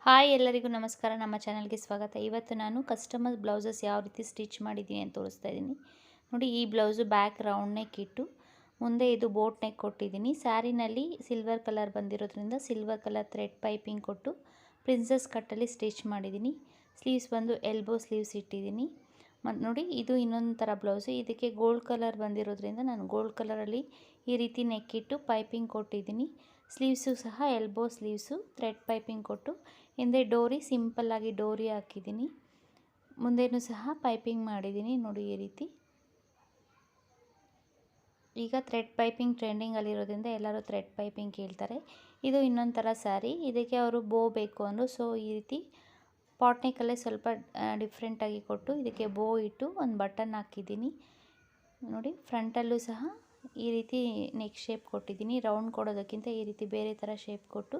Hi ಎಲ್ಲರಿಗೂ ನಮಸ್ಕಾರ. ನಮ್ಮ ಚಾನಲ್ಗೆ ಸ್ವಾಗತ. ಇವತ್ತು ನಾನು ಕಸ್ಟಮರ್ ಬ್ಲೌಸಸ್ ಯಾವ ರೀತಿ ಸ್ಟಿಚ್ ಮಾಡಿದ್ದೀನಿ ಅಂತ ತೋರಿಸ್ತಾ ಇದ್ದೀನಿ. ನೋಡಿ, ಈ ಬ್ಲೌಸು ಬ್ಯಾಕ್ ರೌಂಡ್ ನೆಕ್ ಇಟ್ಟು ಮುಂದೆ ಇದು ಬೋಟ್ ನೆಕ್ ಕೊಟ್ಟಿದ್ದೀನಿ. ಸ್ಯಾರಿನಲ್ಲಿ ಸಿಲ್ವರ್ ಕಲರ್ ಬಂದಿರೋದ್ರಿಂದ ಸಿಲ್ವರ್ ಕಲರ್ ಥ್ರೆಡ್ ಪೈಪಿಂಗ್ ಕೊಟ್ಟು ಪ್ರಿನ್ಸಸ್ ಕಟ್ಟಲ್ಲಿ ಸ್ಟಿಚ್ ಮಾಡಿದ್ದೀನಿ. ಸ್ಲೀವ್ಸ್ ಬಂದು ಎಲ್ಬೋ ಸ್ಲೀವ್ಸ್ ಇಟ್ಟಿದ್ದೀನಿ. ಮತ್ತು ನೋಡಿ, ಇದು ಇನ್ನೊಂದು ಥರ ಬ್ಲೌಸು. ಇದಕ್ಕೆ ಗೋಲ್ಡ್ ಕಲರ್ ಬಂದಿರೋದ್ರಿಂದ ನಾನು ಗೋಲ್ಡ್ ಕಲರಲ್ಲಿ ಈ ರೀತಿ ನೆಕ್ ಇಟ್ಟು ಪೈಪಿಂಗ್ ಕೊಟ್ಟಿದ್ದೀನಿ. ಸ್ಲೀವ್ಸು ಸಹ ಎಲ್ಬೋ ಸ್ಲೀವ್ಸು ಥ್ರೆಡ್ ಪೈಪಿಂಗ್ ಕೊಟ್ಟು ಹಿಂದೆ ಡೋರಿ ಸಿಂಪಲ್ಲಾಗಿ ಡೋರಿ ಹಾಕಿದ್ದೀನಿ. ಮುಂದೆನೂ ಸಹ ಪೈಪಿಂಗ್ ಮಾಡಿದ್ದೀನಿ. ನೋಡಿ, ಈ ರೀತಿ. ಈಗ ಥ್ರೆಡ್ ಪೈಪಿಂಗ್ ಟ್ರೆಂಡಿಂಗಲ್ಲಿರೋದ್ರಿಂದ ಎಲ್ಲರೂ ಥ್ರೆಡ್ ಪೈಪಿಂಗ್ ಕೇಳ್ತಾರೆ. ಇದು ಇನ್ನೊಂದು ಥರ ಸ್ಯಾರಿ. ಇದಕ್ಕೆ ಅವರು ಬೋ ಬೇಕು ಅಂದರು. ಸೊ ಈ ರೀತಿ ಪಾಟ್ ನೆಕ್ಕಲ್ಲೇ ಸ್ವಲ್ಪ ಡಿಫ್ರೆಂಟಾಗಿ ಕೊಟ್ಟು ಇದಕ್ಕೆ ಬೋ ಇಟ್ಟು ಒಂದು ಬಟನ್ ಹಾಕಿದ್ದೀನಿ. ನೋಡಿ, ಫ್ರಂಟಲ್ಲೂ ಸಹ ಈ ರೀತಿ ನೆಕ್ ಶೇಪ್ ಕೊಟ್ಟಿದ್ದೀನಿ. ರೌಂಡ್ ಕೊಡೋದಕ್ಕಿಂತ ಈ ರೀತಿ ಬೇರೆ ಥರ ಶೇಪ್ ಕೊಟ್ಟು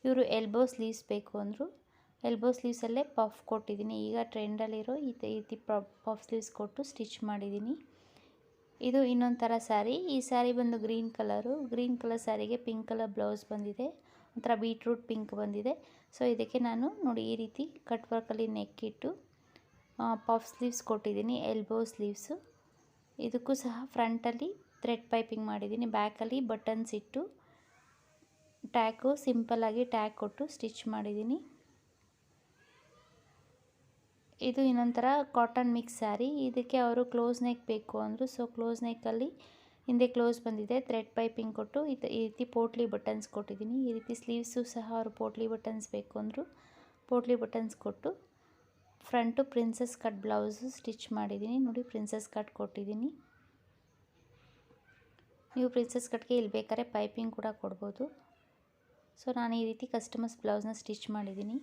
ಇವರು ಎಲ್ಬೋ ಸ್ಲೀವ್ಸ್ ಬೇಕು ಅಂದರು. ಎಲ್ಬೋ ಸ್ಲೀವ್ಸಲ್ಲೇ ಪಫ್ ಕೊಟ್ಟಿದ್ದೀನಿ. ಈಗ ಟ್ರೆಂಡಲ್ಲಿರೋ ಈ ರೀತಿ ಪಫ್ ಸ್ಲೀವ್ಸ್ ಕೊಟ್ಟು ಸ್ಟಿಚ್ ಮಾಡಿದ್ದೀನಿ. ಇದು ಇನ್ನೊಂದು ಥರ ಸ್ಯಾರಿ. ಈ ಸ್ಯಾರಿ ಬಂದು ಗ್ರೀನ್ ಕಲರು. ಗ್ರೀನ್ ಕಲರ್ ಸ್ಯಾರಿಗೆ ಪಿಂಕ್ ಕಲರ್ ಬ್ಲೌಸ್ ಬಂದಿದೆ. ಒಂಥರ ಬೀಟ್ರೂಟ್ ಪಿಂಕ್ ಬಂದಿದೆ. ಸೊ ಇದಕ್ಕೆ ನಾನು ನೋಡಿ ಈ ರೀತಿ ಕಟ್ ವರ್ಕಲ್ಲಿ ನೆಕ್ ಇಟ್ಟು ಪಫ್ ಸ್ಲೀವ್ಸ್ ಕೊಟ್ಟಿದ್ದೀನಿ, ಎಲ್ಬೋ ಸ್ಲೀವ್ಸು. ಇದಕ್ಕೂ ಸಹ ಫ್ರಂಟಲ್ಲಿ ಥ್ರೆಡ್ ಪೈಪಿಂಗ್ ಮಾಡಿದ್ದೀನಿ. ಬ್ಯಾಕಲ್ಲಿ ಬಟನ್ಸ್ ಇಟ್ಟು ಟ್ಯಾಕು ಸಿಂಪಲ್ಲಾಗಿ ಟ್ಯಾಗ್ ಕೊಟ್ಟು ಸ್ಟಿಚ್ ಮಾಡಿದ್ದೀನಿ. ಇದು ಇನ್ನೊಂಥರ ಕಾಟನ್ ಮಿಕ್ಸ್ ಸ್ಯಾರಿ. ಇದಕ್ಕೆ ಅವರು ಕ್ಲೋಸ್ ನೆಕ್ ಬೇಕು ಅಂದರು. ಸೊ ಕ್ಲೋಸ್ ನೆಕ್ಕಲ್ಲಿ ಹಿಂದೆ ಕ್ಲೋಸ್ ಬಂದಿದೆ. ಥ್ರೆಡ್ ಪೈಪಿಂಗ್ ಕೊಟ್ಟು ಈ ರೀತಿ ಪೋಟ್ಲಿ ಬಟನ್ಸ್ ಕೊಟ್ಟಿದ್ದೀನಿ. ಈ ರೀತಿ ಸ್ಲೀವ್ಸು ಸಹ ಅವರು ಪೋಟ್ಲಿ ಬಟನ್ಸ್ ಬೇಕು ಅಂದರು. ಪೋಟ್ಲಿ ಬಟನ್ಸ್ ಕೊಟ್ಟು front princess cut blouse stitch ಮಾಡಿದ್ದೀನಿ. ನೋಡಿ, ಪ್ರಿನ್ಸಸ್ ಕಟ್ ಕೊಟ್ಟಿದ್ದೀನಿ. ನೀವು ಪ್ರಿನ್ಸಸ್ ಕಟ್ಗೆ ಇಲ್ಲಿ ಬೇಕಾದ್ರೆ ಪೈಪಿಂಗ್ ಕೂಡ ಕೊಡ್ಬೋದು. ಸೊ ನಾನು ಈ ರೀತಿ ಕಸ್ಟಮರ್ಸ್ ಬ್ಲೌಸ್ನ ಸ್ಟಿಚ್ ಮಾಡಿದ್ದೀನಿ.